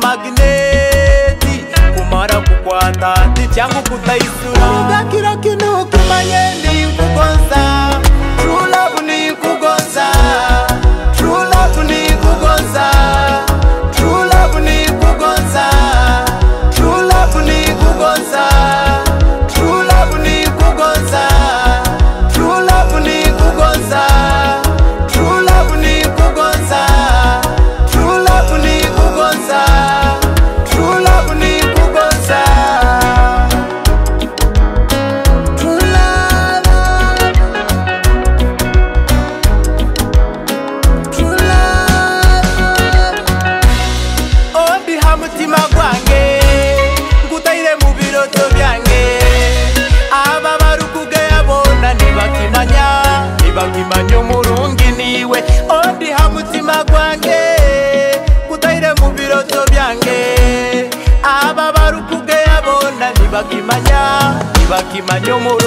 magneti kumara kukwata ticyangu kutayisura ugakira kinu kimanye ni kugonza true love ni kugonza true love ni kugonza true love ni kugonza true love ni kugonza true love ni kugonza true love ni kugonza true love ni kugonza true love ni kugonza true love ni kugonza true love true love ondi hamutima gwange ngutayire mu biroto byange aba barukuge yabona nibakimanya umurungi niwe ondi hamutima gwange ngutayire mu biroto byange aba barukuge yabona nibakimanya umurungi